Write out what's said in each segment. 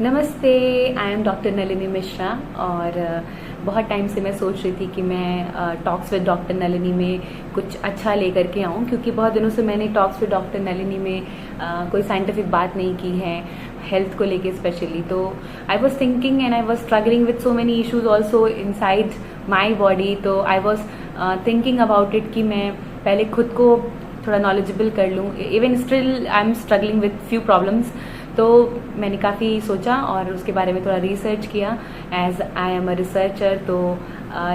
नमस्ते। I am doctor Nalini Mishra और बहुत टाइम से मैं सोच रही थी कि मैं टॉक्स विद डॉक्टर नलिनी में कुछ अच्छा लेकर के आऊँ, क्योंकि बहुत दिनों से मैंने टॉक्स विद डॉक्टर नलिनी में कोई साइंटिफिक बात नहीं की है हेल्थ को लेके स्पेशली। तो I was thinking and I was struggling with so many issues also inside my body. तो I was thinking about it कि मैं पहले खुद को थोड़ा नॉलेजेबल कर लूँ। Even still I am struggling with few problems. तो मैंने काफ़ी सोचा और उसके बारे में थोड़ा रिसर्च किया। As I am a researcher, तो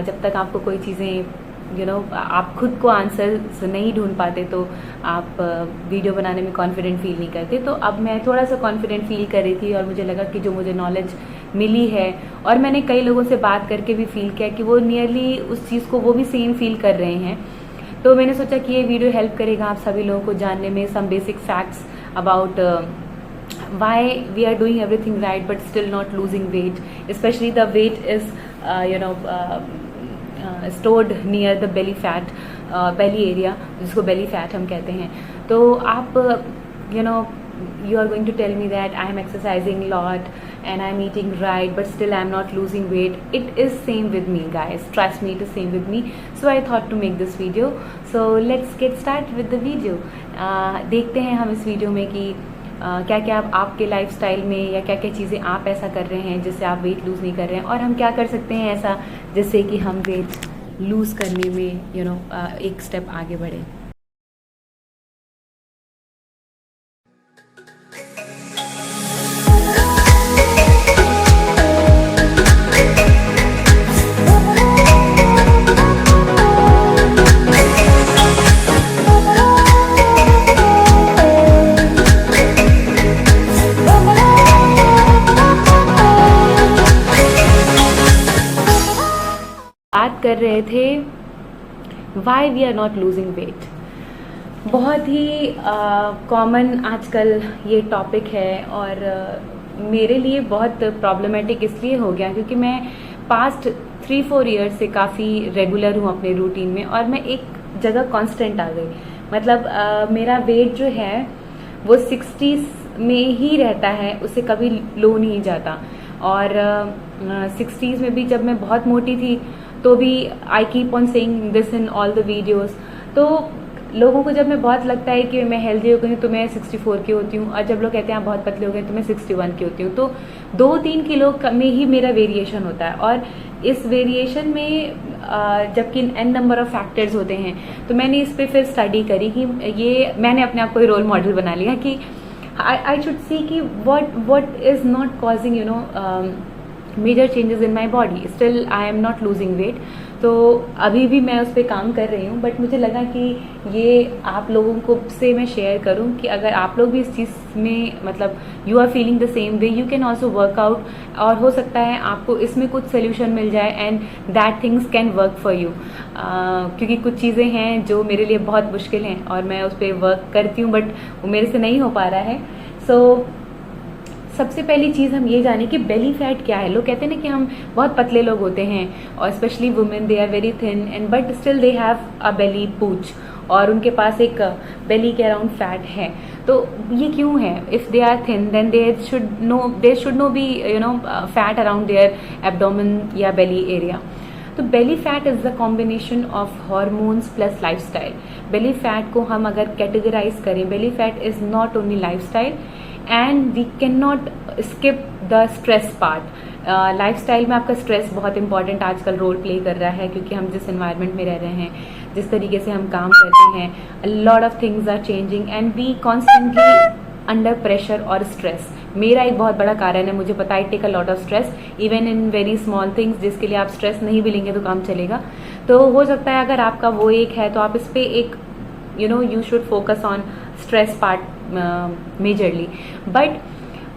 जब तक आपको कोई चीज़ें आप खुद को आंसर नहीं ढूंढ पाते तो आप वीडियो बनाने में कॉन्फिडेंट फील नहीं करते। तो अब मैं थोड़ा सा कॉन्फिडेंट फील कर रही थी और मुझे लगा कि जो मुझे नॉलेज मिली है और मैंने कई लोगों से बात करके भी फील किया कि वो नियरली उस चीज़ को वो भी सेम फील कर रहे हैं। तो मैंने सोचा कि ये वीडियो हेल्प करेगा आप सभी लोगों को जानने में some basic facts about why we are doing everything right but still not losing weight, especially the weight is stored near the belly fat, belly area, जिसको belly fat हम कहते हैं। तो आप you are going to tell me that I am exercising a lot and I am eating right but still I am not losing weight. It is same with me guys, trust me, it is same with me. So I thought to make this video. So let's get started with the video. देखते हैं हम इस video में कि क्या क्या आपके lifestyle में या क्या क्या चीज़ें आप ऐसा कर रहे हैं जिससे आप वेट लूज़ नहीं कर रहे हैं, और हम क्या कर सकते हैं ऐसा जिससे कि हम वेट लूज़ करने में एक स्टेप आगे बढ़े। बात कर रहे थे why we are not losing weight. बहुत ही कॉमन आजकल ये टॉपिक है और मेरे लिए बहुत प्रॉब्लमेटिक इसलिए हो गया क्योंकि मैं पास्ट 3-4 ईयर्स से काफ़ी रेगुलर हूँ अपने रूटीन में और मैं एक जगह कांस्टेंट आ गई। मतलब मेरा वेट जो है वो 60s में ही रहता है, उससे कभी लो नहीं जाता। और 60s में भी जब मैं बहुत मोटी थी तो भी I keep on saying this in all the videos. तो लोगों को जब मैं बहुत लगता है कि मैं हेल्दी हो गई तो मैं 64 की होती हूँ, और जब लोग कहते हैं आप बहुत पतले हो गए तो मैं 61 की होती हूँ। तो 2-3 किलो में ही मेरा वेरिएशन होता है, और इस वेरिएशन में जबकि n नंबर ऑफ फैक्टर्स होते हैं। तो मैंने इस पर फिर स्टडी करी कि ये मैंने अपने आप को रोल मॉडल बना लिया कि आई शुड सी कि what is not causing major changes in my body, still I am not losing weight. तो अभी भी मैं उस पर काम कर रही हूँ, बट मुझे लगा कि ये आप लोगों को से मैं शेयर करूँ कि अगर आप लोग भी इस चीज़ में मतलब you are feeling the same way, you can also work out, और हो सकता है आपको इसमें कुछ सोल्यूशन मिल जाए and that things can work for you. क्योंकि कुछ चीज़ें हैं जो मेरे लिए बहुत मुश्किल हैं और मैं उस पर वर्क करती हूँ बट वो मेरे से नहीं हो पा रहा है। सो सबसे पहली चीज़ हम ये जाने कि बेली फैट क्या है। लोग कहते हैं ना कि हम बहुत पतले लोग होते हैं और specially women, they are very thin and but still they have a belly pooch, और उनके पास एक बेली के अराउंड फैट है। तो ये क्यों है? If they are thin then there should no be fat around there abdomen या बेली एरिया। तो belly fat is the combination of hormones plus lifestyle. Belly fat को हम अगर कैटेगराइज करें, belly fat is not only lifestyle and we can not skip the stress part. Lifestyle में आपका stress बहुत important आजकल role play कर रहा है, क्योंकि हम जिस एनवायरनमेंट में रह रहे हैं, जिस तरीके से हम काम करते हैं, a lot of things are changing and we constantly under pressure और स्ट्रेस। मेरा एक बहुत बड़ा कारण है, मुझे पता है, take a lot of stress even in very small things, जिसके लिए आप स्ट्रेस नहीं भी लेंगे तो काम चलेगा। तो हो सकता है अगर आपका वो एक है तो आप इस पर एक you should focus on stress part majorly. But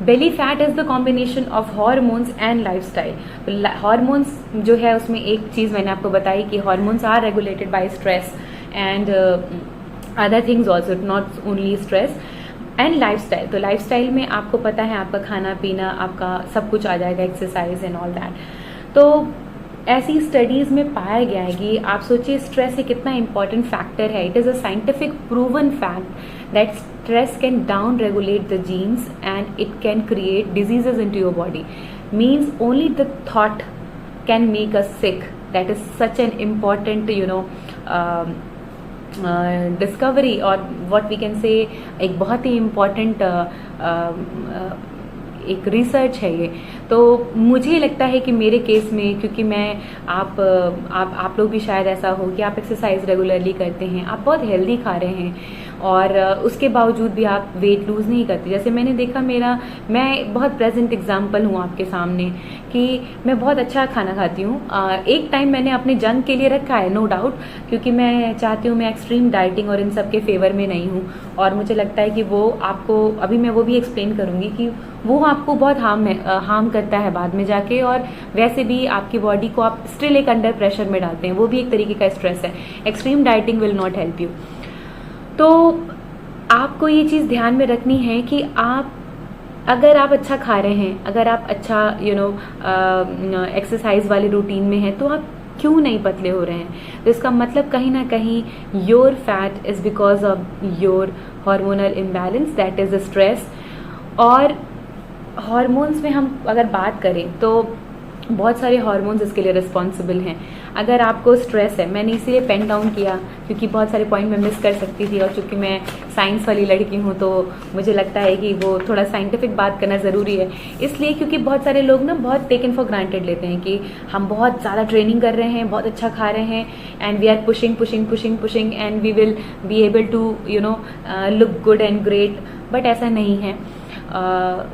belly fat is the combination of hormones and lifestyle. Hormones जो है उसमें एक चीज़ मैंने आपको बताई कि hormones are regulated by stress and other things also, not only stress and lifestyle. तो lifestyle में आपको पता है आपका खाना पीना, आपका सब कुछ आ जाएगा, एक्सरसाइज एंड ऑल दैट। तो ऐसी स्टडीज़ में पाया गया है कि आप सोचिए स्ट्रेस एक कितना इंपॉर्टेंट फैक्टर है। It is a scientific proven fact that stress can down regulate the genes and it can create diseases into your body. Means only the thought can make us sick. That is such an important discovery, or what we can say, एक बहुत ही important एक research है ये. तो मुझे लगता है कि मेरे केस में, क्योंकि मैं आप लोग भी शायद ऐसा हो कि आप एक्सरसाइज रेगुलरली करते हैं, आप बहुत हेल्दी खा रहे हैं, और उसके बावजूद भी आप वेट लूज़ नहीं करते. जैसे मैंने देखा, मैं बहुत प्रेजेंट एग्जांपल हूँ आपके सामने कि मैं बहुत अच्छा खाना खाती हूँ. एक टाइम मैंने अपने जंक के लिए रखा है, नो डाउट, क्योंकि मैं चाहती हूँ मैं एक्सट्रीम डाइटिंग और इन सब के फेवर में नहीं हूँ. और मुझे लगता है कि वो आपको, अभी मैं वो भी एक्सप्लेन करूँगी कि वो आपको बहुत हार्म करता है बाद में जाके, और वैसे भी आपकी बॉडी को आप स्टिल एक अंडर प्रेशर में डालते हैं. वो भी एक तरीके का स्ट्रेस है. Extreme dieting will not help you. तो आपको ये चीज़ ध्यान में रखनी है कि अगर आप अच्छा खा रहे हैं, अगर आप अच्छा एक्सरसाइज वाले रूटीन में हैं, तो आप क्यों नहीं पतले हो रहे हैं. तो इसका मतलब कहीं ना कहीं your fat is because of your hormonal imbalance, that is stress. और हार्मोन्स में हम अगर बात करें तो बहुत सारे हार्मोन्स इसके लिए रिस्पॉन्सिबल हैं. अगर आपको स्ट्रेस है, मैंने इसीलिए पेन डाउन किया क्योंकि बहुत सारे पॉइंट मैं मिस कर सकती थी, और चूँकि मैं साइंस वाली लड़की हूँ तो मुझे लगता है कि वो थोड़ा साइंटिफिक बात करना ज़रूरी है. इसलिए क्योंकि बहुत सारे लोग ना बहुत टेकन फॉर ग्रांटेड लेते हैं कि हम बहुत ज़्यादा ट्रेनिंग कर रहे हैं, बहुत अच्छा खा रहे हैं, and we are pushing and we will be able to look good and great. But ऐसा नहीं है.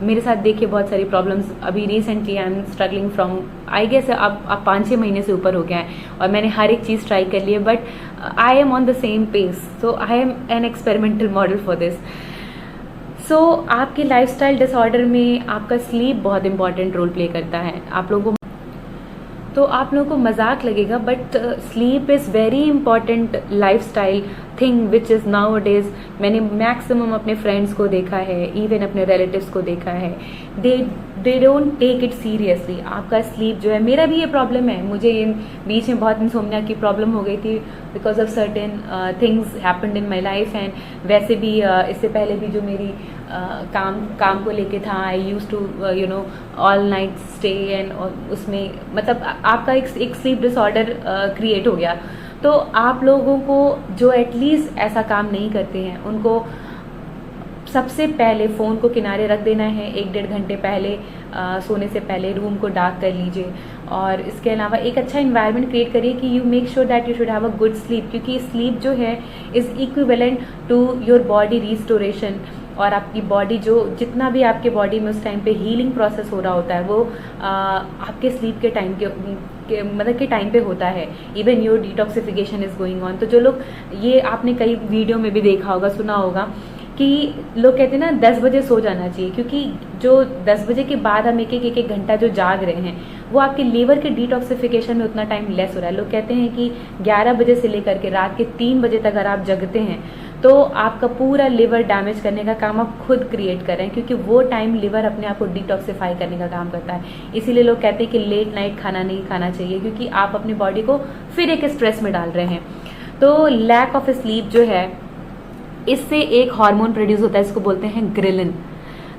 मेरे साथ देखिए बहुत सारी प्रॉब्लम्स. अभी recently I am struggling from, I guess अब 5-6 महीने से ऊपर हो गया है, और मैंने हर एक चीज़ ट्राई कर ली है, but I am on the same pace. So I am an experimental model for this. So आपके लाइफस्टाइल डिसऑर्डर में आपका स्लीप बहुत इंपॉर्टेंट रोल प्ले करता है. आप लोगों को मजाक लगेगा, but sleep is very important lifestyle thing which is nowadays. मैंने मैक्सिमम अपने फ्रेंड्स को देखा है, इवन अपने रिलेटिव्स को देखा है, they don't take it seriously. आपका स्लीप जो है, मेरा भी ये प्रॉब्लम है. मुझे इन बीच में बहुत इंसोम्निया की प्रॉब्लम हो गई थी because of certain things happened in my life. And वैसे भी इससे पहले भी जो मेरी काम को लेके था, I use to all night stay, and उसमें मतलब आपका एक स्लीप डिसऑर्डर क्रिएट हो गया. तो आप लोगों को जो एटलीस्ट ऐसा काम नहीं करते हैं, उनको सबसे पहले फ़ोन को किनारे रख देना है 1-1.5 घंटे पहले. सोने से पहले रूम को डार्क कर लीजिए, और इसके अलावा एक अच्छा इन्वायरमेंट क्रिएट करिए कि you make sure that you should have a good sleep, क्योंकि स्लीप जो है is equivalent to your body restoration. और आपकी बॉडी जो जितना भी आपके बॉडी में उस टाइम पे हीलिंग प्रोसेस हो रहा होता है, वो आपके स्लीप के टाइम के टाइम पे होता है. Even your detoxification is going on. तो जो लोग, ये आपने कई वीडियो में भी देखा होगा, सुना होगा कि लोग कहते हैं ना 10 बजे सो जाना चाहिए, क्योंकि जो 10 बजे के बाद हम एक घंटा जो जाग रहे हैं, वो आपके लीवर के डिटॉक्सिफिकेशन में उतना टाइम लेस हो रहा है. लोग कहते हैं कि 11 बजे से लेकर के रात के 3 बजे तक अगर आप जगते हैं तो आपका पूरा लिवर डैमेज करने का काम आप खुद क्रिएट कर रहे हैं, क्योंकि वो टाइम लिवर अपने आप को डिटॉक्सिफाई करने का काम करता है. इसीलिए लोग कहते हैं कि लेट नाइट खाना नहीं खाना चाहिए, क्योंकि आप अपनी बॉडी को फिर एक स्ट्रेस में डाल रहे हैं. तो लैक ऑफ स्लीप जो है, इससे एक हार्मोन प्रोड्यूस होता है, इसको बोलते हैं ग्रिलिन.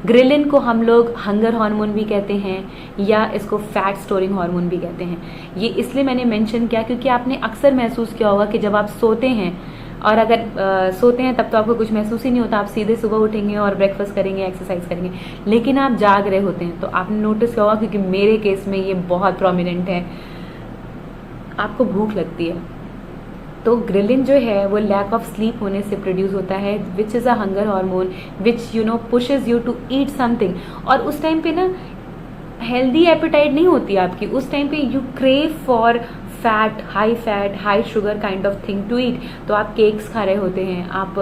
ग्रिलिन को हम लोग हंगर हार्मोन भी कहते हैं, या इसको फैट स्टोरिंग हार्मोन भी कहते हैं. ये इसलिए मैंने मेंशन किया क्योंकि आपने अक्सर महसूस किया होगा कि जब आप सोते हैं, और अगर सोते हैं तब तो आपको कुछ महसूस ही नहीं होता, आप सीधे सुबह उठेंगे और ब्रेकफास्ट करेंगे, एक्सरसाइज करेंगे. लेकिन आप जाग रहे होते हैं तो आपने नोटिस किया होगा, क्योंकि मेरे केस में ये बहुत प्रोमिनेंट है, आपको भूख लगती है. तो ग्रिलिन जो है वो लैक ऑफ स्लीप होने से प्रोड्यूस होता है, which is a hunger hormone which pushes you to eat something. और उस टाइम पे ना हेल्दी एपेटाइट नहीं होती आपकी, उस टाइम पे you crave for fat, high sugar kind of thing to eat. तो आप केक्स खा रहे होते हैं, आप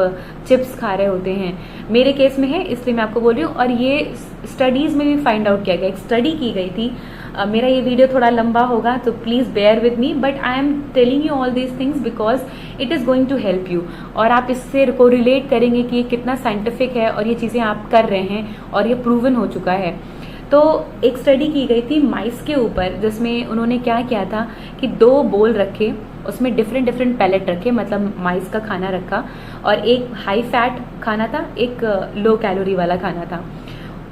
चिप्स खा रहे होते हैं. मेरे केस में है इसलिए मैं आपको बोल रही हूँ. और ये स्टडीज़ में भी फाइंड आउट किया गया, एक स्टडी की गई थी. मेरा ये वीडियो थोड़ा लंबा होगा तो please bear with me, but I am telling you all these things because it is going to help you. और आप इससे को रिलेट करेंगे कि ये कितना साइंटिफिक है और ये चीज़ें आप कर रहे हैं और ये प्रूवन हो चुका है. तो एक स्टडी की गई थी माइस के ऊपर, जिसमें उन्होंने क्या किया था कि 2 बोल रखे, उसमें डिफरेंट डिफरेंट पैलेट रखे, मतलब माइस का खाना रखा, और एक हाई फैट खाना था, एक लो कैलोरी वाला खाना था,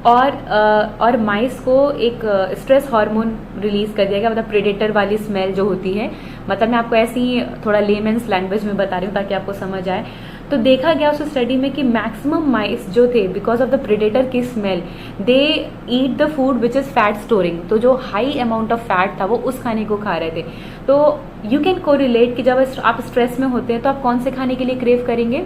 और माइस को एक स्ट्रेस हार्मोन रिलीज कर दिया गया, मतलब प्रेडेटर वाली स्मेल जो होती है, मतलब मैं आपको ऐसी ही थोड़ा लेमेंस लैंग्वेज में बता रही हूँ ताकि आपको समझ आए। तो देखा गया उस स्टडी में कि मैक्सिमम माइस जो थे, बिकॉज ऑफ द प्रेडेटर की smell, they eat the food which is fat storing, तो जो हाई अमाउंट ऑफ फैट था वो उस खाने को खा रहे थे। तो यू कैन कोरिलेट कि जब आप स्ट्रेस में होते हैं तो आप कौन से खाने के लिए क्रेव करेंगे?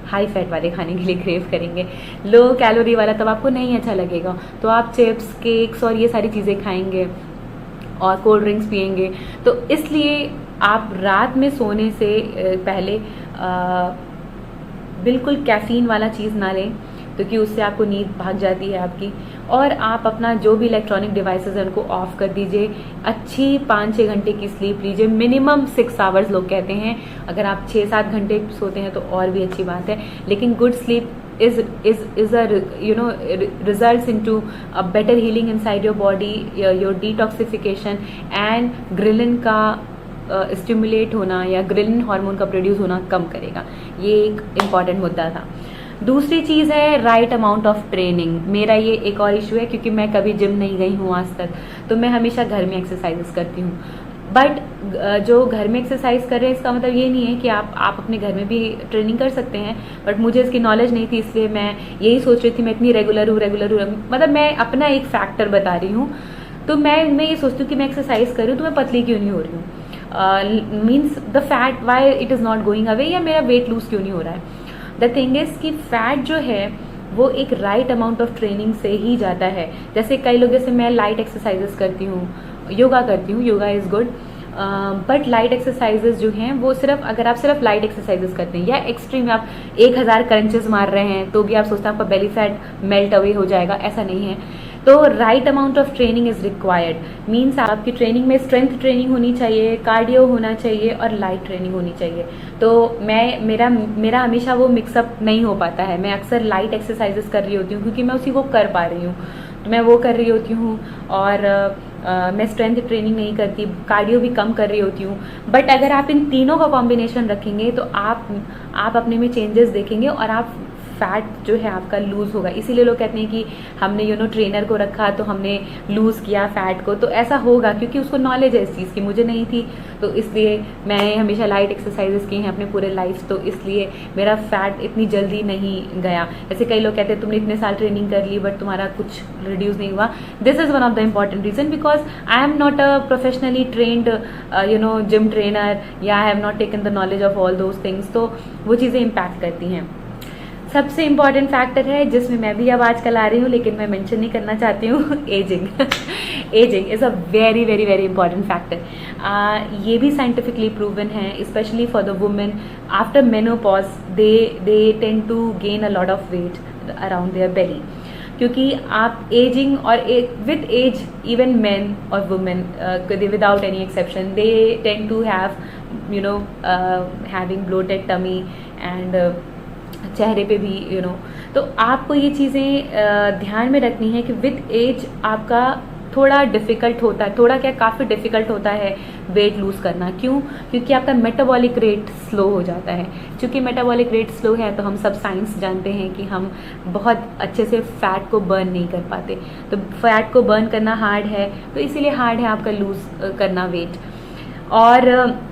हाई फैट वाले खाने के लिए क्रेव करेंगे। लो कैलोरी वाला तब आपको नहीं अच्छा लगेगा, तो आप चिप्स, केक्स और ये सारी चीज़ें खाएंगे और कोल्ड ड्रिंक्स पियेंगे। तो इसलिए आप रात में सोने से पहले बिल्कुल कैफ़ीन वाला चीज़ ना लें, क्योंकि उससे आपको नींद भाग जाती है आपकी। और आप अपना जो भी इलेक्ट्रॉनिक डिवाइसेस हैं उनको ऑफ कर दीजिए। अच्छी 5-6 घंटे की स्लीप लीजिए, मिनिमम 6 आवर्स लोग कहते हैं। अगर आप 6-7 घंटे सोते हैं तो और भी अच्छी बात है, लेकिन good sleep is a results into a better healing inside your body, your detoxification and ghrelin का स्टिमुलेट होना या ग्रिलिन हार्मोन का प्रोड्यूस होना कम करेगा। ये एक इम्पॉर्टेंट मुद्दा था। दूसरी चीज़ है राइट अमाउंट ऑफ ट्रेनिंग। मेरा ये एक और इशू है, क्योंकि मैं कभी जिम नहीं गई हूँ आज तक, तो मैं हमेशा घर में एक्सरसाइजेस करती हूँ। बट जो घर में एक्सरसाइज कर रहे हैं, इसका मतलब ये नहीं है कि आप अपने घर में भी ट्रेनिंग कर सकते हैं। बट मुझे इसकी नॉलेज नहीं थी, इसलिए मैं यही सोच रही थी मैं इतनी रेगुलर हूँ, मतलब मैं अपना एक फैक्टर बता रही हूँ। तो मैं ये सोचती हूँ कि मैं एक्सरसाइज कर रही हूँ तो मैं पतली क्यों नहीं हो रही हूँ, means the fat why it is not going away, या मेरा वेट लूज क्यों नहीं हो रहा है। द थिंग इज कि फैट जो है वो एक राइट अमाउंट ऑफ ट्रेनिंग से ही जाता है। जैसे कई लोग, जैसे मैं लाइट एक्सरसाइजेस करती हूँ, योगा करती हूँ, yoga is good, but light exercises जो हैं वो सिर्फ, अगर आप सिर्फ लाइट एक्सरसाइजेज करते हैं या एक्सट्रीम आप 1000 क्रंचेस मार रहे हैं तो भी आप सोचते हैं आपका बेली फैट मेल्ट अवे हो जाएगा, ऐसा नहीं है। तो right amount of training is required, means आपकी ट्रेनिंग में स्ट्रेंथ ट्रेनिंग होनी चाहिए, कार्डियो होना चाहिए और लाइट ट्रेनिंग होनी चाहिए। तो मेरा हमेशा वो मिक्सअप नहीं हो पाता है। मैं अक्सर लाइट एक्सरसाइजेस कर रही होती हूँ क्योंकि मैं उसी को कर पा रही हूँ, तो मैं वो कर रही होती हूँ, और मैं स्ट्रेंथ ट्रेनिंग नहीं करती, कार्डियो भी कम कर रही होती हूँ। बट अगर आप इन तीनों का कॉम्बिनेशन रखेंगे तो आप अपने में चेंजेस देखेंगे और आप फैट जो है आपका लूज़ होगा। इसीलिए लोग कहते हैं कि हमने ट्रेनर को रखा तो हमने लूज़ किया फैट को, तो ऐसा होगा क्योंकि उसको नॉलेज है इस चीज़ की, मुझे नहीं थी। तो इसलिए मैंने हमेशा लाइट एक्सरसाइजेस की हैं अपने पूरे लाइफ, तो इसलिए मेरा फैट इतनी जल्दी नहीं गया। जैसे कई लोग कहते हैं तुमने इतने साल ट्रेनिंग कर ली बट तुम्हारा कुछ रिड्यूस नहीं हुआ। This is one of the important reason, because I am not a professionally trained gym trainer, या I have not taken the knowledge of all those things, तो वो चीज़ें इम्पैक्ट करती हैं। सबसे इम्पॉर्टेंट फैक्टर है जिसमें मैं भी अब आजकल आ रही हूँ, लेकिन मैं मेंशन नहीं करना चाहती हूँ, ageing. Ageing is a very very very important factor. ये भी साइंटिफिकली प्रूवन है, specially for the women after menopause, they tend to gain a lot of weight around their belly, क्योंकि आप एजिंग और विद एज इवन मेन और women without any exception they tend to have having bloated tummy and चेहरे पे भी तो आपको ये चीज़ें ध्यान में रखनी है कि विद एज आपका थोड़ा डिफ़िकल्ट होता है, थोड़ा क्या काफ़ी डिफ़िकल्ट होता है वेट लूज़ करना। क्यों? क्योंकि आपका मेटाबॉलिक रेट स्लो हो जाता है। चूँकि मेटाबॉलिक रेट स्लो है तो हम सब साइंस जानते हैं कि हम बहुत अच्छे से फ़ैट को बर्न नहीं कर पाते, तो फैट को बर्न करना हार्ड है, तो इसीलिए हार्ड है आपका लूज़ करना वेट। और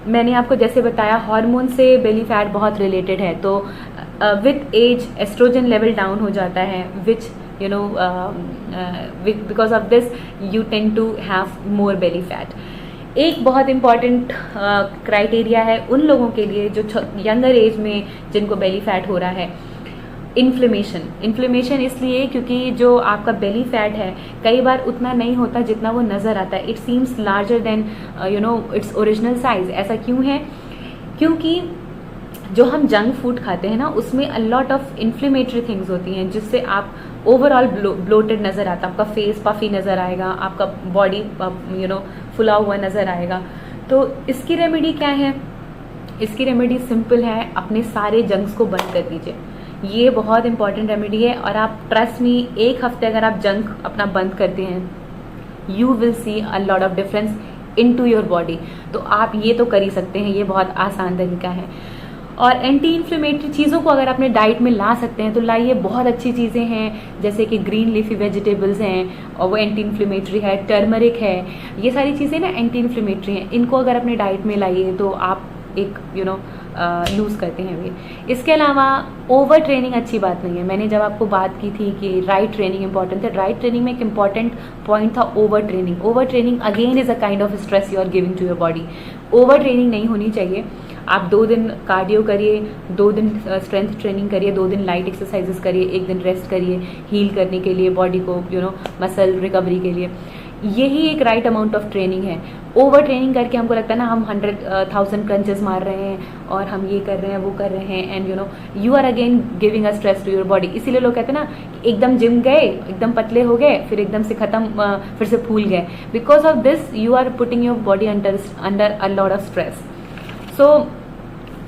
मैंने आपको जैसे बताया हार्मोन से बेली फैट बहुत रिलेटेड है, तो with age estrogen level down हो जाता है, which because of this you tend to have more belly fat. एक बहुत इम्पॉर्टेंट क्राइटेरिया है उन लोगों के लिए जो यंगर एज में जिनको बेली फैट हो रहा है, इन्फ्लेमेशन इसलिए क्योंकि जो आपका बेली फैट है कई बार उतना नहीं होता जितना वो नज़र आता है। It seems larger than its original size. ऐसा क्यों है? क्योंकि जो हम जंक फूड खाते हैं ना, उसमें अ लॉट ऑफ इन्फ्लेमेटरी थिंग्स होती हैं जिससे आप ओवरऑल ब्लोटेड नज़र आता, आपका फेस पफी नज़र आएगा, आपका बॉडी फुला हुआ नज़र आएगा। तो इसकी रेमेडी क्या है? इसकी रेमेडी सिंपल है, अपने सारे जंक्स को बंद कर दीजिए। ये बहुत इंपॉर्टेंट रेमेडी है। और आप ट्रस्ट मी, 1 हफ्ते अगर आप जंक अपना बंद करते हैं, you will see a lot of difference in to your body. तो आप ये तो कर ही सकते हैं, ये बहुत आसान तरीका है। और एंटी इन्फ्लेमेटरी चीज़ों को अगर अपने डाइट में ला सकते हैं तो लाइए, बहुत अच्छी चीज़ें हैं, जैसे कि ग्रीन लीफी वेजिटेबल्स हैं और वो एंटी इन्फ्लेमेटरी है, टर्मरिक है, ये सारी चीज़ें ना एंटी इन्फ्लेमेटरी हैं। इनको अगर अपने डाइट में लाइए तो आप एक लूज़ करते हैं वे। इसके अलावा ओवर ट्रेनिंग अच्छी बात नहीं है। मैंने जब आपको बात की थी कि राइट ट्रेनिंग इंपॉर्टेंट है, राइट ट्रेनिंग में एक इंपॉर्टेंट पॉइंट था over training. Over training again is a kind of stress you are giving to your body. Over training नहीं होनी चाहिए। आप 2 दिन कार्डियो करिए, 2 दिन स्ट्रेंथ ट्रेनिंग करिए, 2 दिन लाइट एक्सरसाइजेस करिए, 1 दिन रेस्ट करिए हील करने के लिए, बॉडी को मसल रिकवरी के लिए। यही एक राइट अमाउंट ऑफ ट्रेनिंग है। ओवर ट्रेनिंग करके हमको लगता है ना हम 100,000 क्रंचेस मार रहे हैं और हम ये कर रहे हैं वो कर रहे हैं, and you are again giving a stress to your body. इसीलिए लोग कहते हैं ना कि एकदम जिम गए, एकदम पतले हो गए, फिर एकदम से खत्म, फिर से फूल गए। Because of this you are putting your body under a lot of stress. So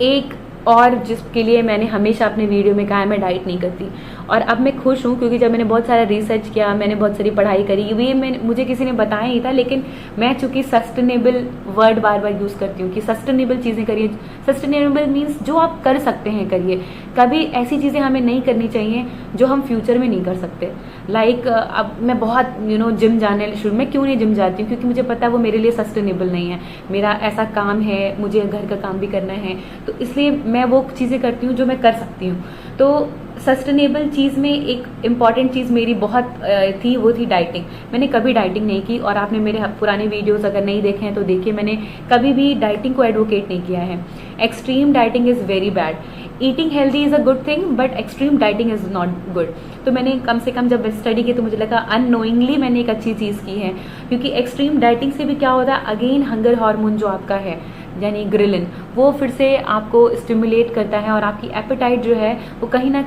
एक और जिसके लिए मैंने हमेशा अपने वीडियो में कहा है, मैं डाइट नहीं करती। और अब मैं खुश हूँ क्योंकि जब मैंने बहुत सारा रिसर्च किया, मैंने बहुत सारी पढ़ाई करी, ये मुझे किसी ने बताया नहीं था, लेकिन मैं चूंकि सस्टेनेबल वर्ड बार बार यूज़ करती हूँ कि सस्टेनेबल चीज़ें करिए। सस्टेनेबल मीन्स जो आप कर सकते हैं करिए। कभी ऐसी चीज़ें हमें नहीं करनी चाहिए जो हम फ्यूचर में नहीं कर सकते। लाइक अब मैं बहुत जिम जाने शुरू, मैं क्यों नहीं जिम जाती हूँ? क्योंकि मुझे पता है वो मेरे लिए सस्टेनेबल नहीं है। मेरा ऐसा काम है, मुझे घर का काम भी करना है, तो इसलिए मैं वो चीज़ें करती हूँ जो मैं कर सकती हूँ। तो सस्टेनेबल चीज़ में एक इम्पॉर्टेंट चीज़ मेरी बहुत थी, वो थी डाइटिंग। मैंने कभी डाइटिंग नहीं की, और आपने मेरे पुराने वीडियोस अगर नहीं देखे हैं तो देखिए, मैंने कभी भी डाइटिंग को एडवोकेट नहीं किया है। Extreme dieting is very bad. Eating healthy is a good thing, but extreme dieting is not good. तो मैंने कम से कम जब स्टडी की तो मुझे लगा अननोइंगली मैंने एक अच्छी चीज़ की है, क्योंकि एक्सट्रीम डाइटिंग से भी क्या होता है, अगेन हंगर हार्मोन जो आपका है यानी ग्रिलिन, वो फिर से आपको स्टिमुलेट करता है और आपकी एपेटाइट जो है वो कहीं ना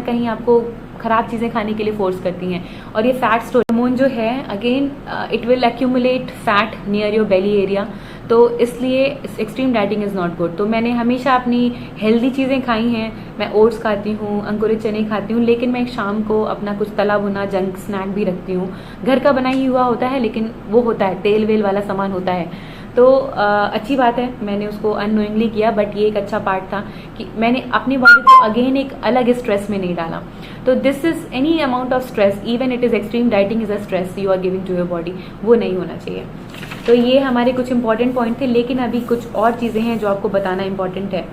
कहीं आपको ख़राब चीज़ें खाने के लिए फोर्स करती हैं। और ये फैट स्टोरेज हार्मोन जो है, again it will accumulate fat near your belly area. तो इसलिए extreme dieting is not good. तो मैंने हमेशा अपनी हेल्दी चीज़ें खाई हैं। मैं ओट्स खाती हूँ, अंकुरित चने खाती हूँ, लेकिन मैं शाम को अपना कुछ तला भुना जंक स्नैक भी रखती हूँ। घर का बना ही हुआ होता है, लेकिन वो होता है तेल वेल वाला सामान होता है। तो अच्छी बात है, मैंने उसको अननोइंगली किया, बट ये एक अच्छा पार्ट था कि मैंने अपनी बॉडी को अगेन एक अलग स्ट्रेस में नहीं डाला। तो this is any amount of stress, even it is extreme dieting is a stress you are giving to your body, वो नहीं होना चाहिए। तो ये हमारे कुछ इंपॉर्टेंट पॉइंट थे, लेकिन अभी कुछ और चीज़ें हैं जो आपको बताना इंपॉर्टेंट है।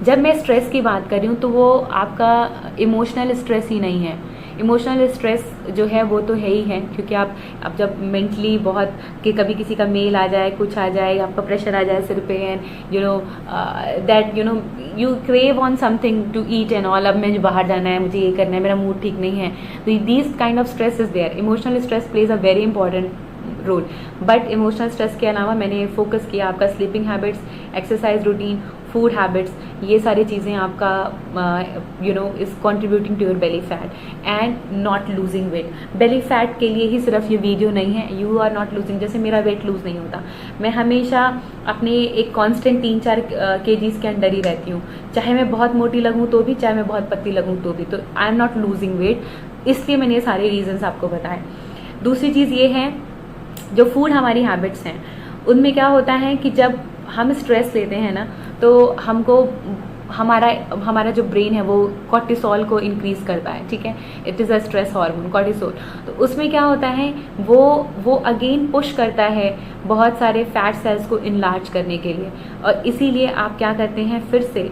जब मैं स्ट्रेस की बात कर रही हूँ तो वो आपका इमोशनल स्ट्रेस ही नहीं है। इमोशनल स्ट्रेस जो है वो तो है ही है, क्योंकि आप अब जब मेंटली बहुत कि कभी किसी का मेल आ जाए, कुछ आ जाए, आपका प्रेशर आ जाए सिर पे, and that you crave on something to eat and all, अब मुझे बाहर जाना है, मुझे ये करना है, मेरा मूड ठीक नहीं है, तो these kind of stress is there. Emotional stress plays a very important role. But emotional stress के अलावा मैंने फोकस किया आपका sleeping habits, exercise routine, food habits, ये सारी चीज़ें आपका is contributing to your belly fat and not losing weight. Belly fat के लिए ही सिर्फ ये वीडियो नहीं है, यू आर नॉट लूजिंग। जैसे मेरा वेट लूज नहीं होता, मैं हमेशा अपने एक कांस्टेंट 3-4 kgs के अंडर ही रहती हूँ, चाहे मैं बहुत मोटी लगूँ तो भी, चाहे मैं बहुत पतली लगूँ तो भी। तो आई एम नॉट लूजिंग वेट, इसलिए मैंने ये सारे रीजंस आपको बताए। दूसरी चीज़ ये है, जो फूड हमारी हैबिट्स हैं उनमें क्या होता है कि जब हम स्ट्रेस लेते हैं ना, तो हमको हमारा जो ब्रेन है वो कॉर्टिसोल को इंक्रीज करता है, ठीक है, it is a stress hormone cortisol. तो उसमें क्या होता है, वो अगेन पुश करता है बहुत सारे फैट सेल्स को इनलार्ज करने के लिए, और इसीलिए आप क्या करते हैं, फिर से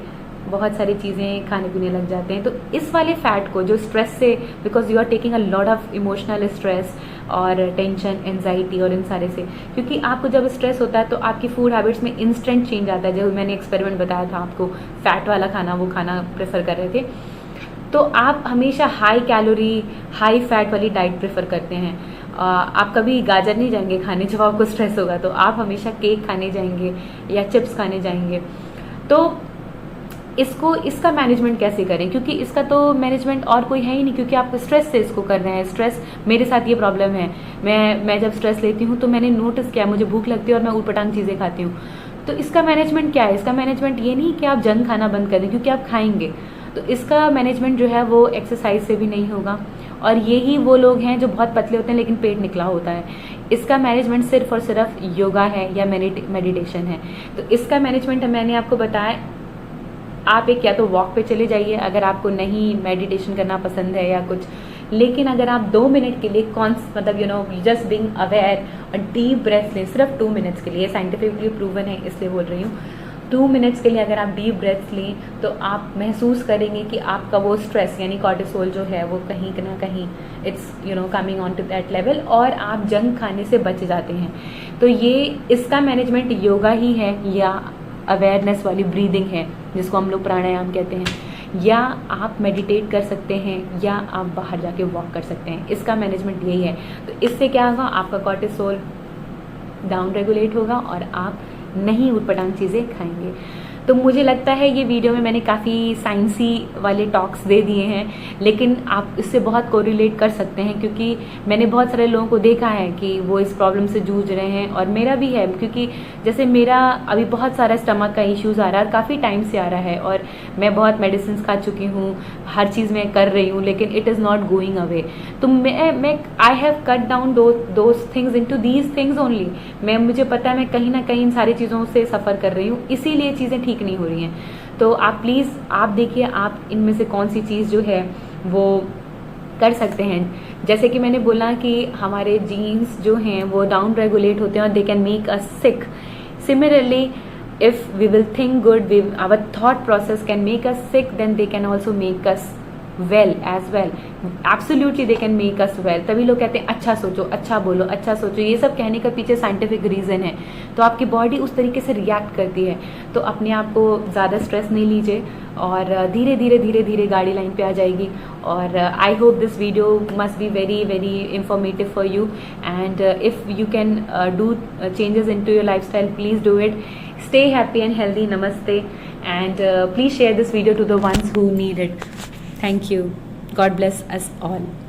बहुत सारी चीज़ें खाने पीने लग जाते हैं। तो इस वाले फैट को जो स्ट्रेस से, because you are taking a lot of emotional stress और टेंशन, एंजाइटी और इन सारे से, क्योंकि आपको जब स्ट्रेस होता है तो आपकी फूड हैबिट्स में इंस्टेंट चेंज आता है। जब मैंने एक्सपेरिमेंट बताया था आपको, फैट वाला खाना वो खाना प्रेफर कर रहे थे, तो आप हमेशा हाई कैलोरी हाई फैट वाली डाइट प्रेफर करते हैं। आप कभी गाजर नहीं जाएंगे खाने जब आपको स्ट्रेस होगा, तो आप हमेशा केक खाने जाएंगे या चिप्स खाने जाएंगे। तो इसका मैनेजमेंट कैसे करें, क्योंकि इसका तो मैनेजमेंट और कोई है ही नहीं, क्योंकि आप स्ट्रेस से इसको कर रहे हैं। स्ट्रेस, मेरे साथ ये प्रॉब्लम है, मैं जब स्ट्रेस लेती हूँ तो मैंने नोटिस किया मुझे भूख लगती है और मैं ऊटपटांग चीज़ें खाती हूँ। तो इसका मैनेजमेंट क्या है? इसका मैनेजमेंट ये नहीं कि आप जंक खाना बंद कर दें, क्योंकि आप खाएंगे तो इसका मैनेजमेंट जो है वो एक्सरसाइज से भी नहीं होगा। और यही वो लोग हैं जो बहुत पतले होते हैं लेकिन पेट निकला होता है, इसका मैनेजमेंट सिर्फ और सिर्फ योगा है या मेडिटेशन है। तो इसका मैनेजमेंट मैंने आपको बताया, आप एक या तो वॉक पे चले जाइए अगर आपको नहीं मेडिटेशन करना पसंद है या कुछ, लेकिन अगर आप 2 मिनट के लिए मतलब जस्ट बीइंग अवेयर और डीप ब्रेथ लें, सिर्फ 2 मिनट्स के लिए, साइंटिफिकली प्रूवन है इसलिए बोल रही हूँ, 2 मिनट्स के लिए अगर आप डीप ब्रेथ लें तो आप महसूस करेंगे कि आपका वो स्ट्रेस यानी कॉर्टिसोल जो है वो कहीं ना कहीं it's coming on to that level और आप जंक खाने से बच जाते हैं। तो ये इसका मैनेजमेंट योगा ही है या अवेयरनेस वाली ब्रीदिंग है जिसको हम लोग प्राणायाम कहते हैं, या आप मेडिटेट कर सकते हैं या आप बाहर जाके वॉक कर सकते हैं। इसका मैनेजमेंट यही है। तो इससे क्या होगा, आपका कॉर्टिसोल डाउन रेगुलेट होगा और आप नहीं उटपटांग चीज़ें खाएंगे। तो मुझे लगता है ये वीडियो में मैंने काफ़ी साइंसी वाले टॉक्स दे दिए हैं, लेकिन आप इससे बहुत कोरिलेट कर सकते हैं क्योंकि मैंने बहुत सारे लोगों को देखा है कि वो इस प्रॉब्लम से जूझ रहे हैं और मेरा भी है, क्योंकि जैसे मेरा अभी बहुत सारा स्टमक का इश्यूज़ आ रहा है, काफ़ी टाइम से आ रहा है और मैं बहुत मेडिसिन खा चुकी हूँ, हर चीज़ मैं कर रही हूँ, लेकिन it is not going away. तो मैं I have cut down those things into these things only. मुझे पता है मैं कहीं ना कहीं इन सारी चीज़ों से सफ़र कर रही हूँ, इसीलिए चीज़ें ठीक नहीं हो रही हैं। तो आप प्लीज़ आप देखिए आप इनमें से कौन सी चीज़ जो है वो कर सकते हैं। जैसे कि मैंने बोला कि हमारे जीन्स जो हैं वो डाउन रेगुलेट होते हैं और they can make us sick. Similarly if we will think good, our thought process can make us sick, then they can also make us well as well. Absolutely they can make us well. तभी लोग कहते हैं अच्छा सोचो, अच्छा बोलो, अच्छा सोचो, ये सब कहने का पीछे साइंटिफिक रीज़न है। तो आपकी बॉडी उस तरीके से रिएक्ट करती है। तो अपने आप को ज़्यादा स्ट्रेस नहीं लीजिए और धीरे धीरे गाड़ी लाइन पे आ जाएगी। और I hope this video must be very very informative for you and if you can do changes into your lifestyle, please do it. Stay happy and healthy. Namaste, and please share this video to the ones who need it. Thank you. God bless us all.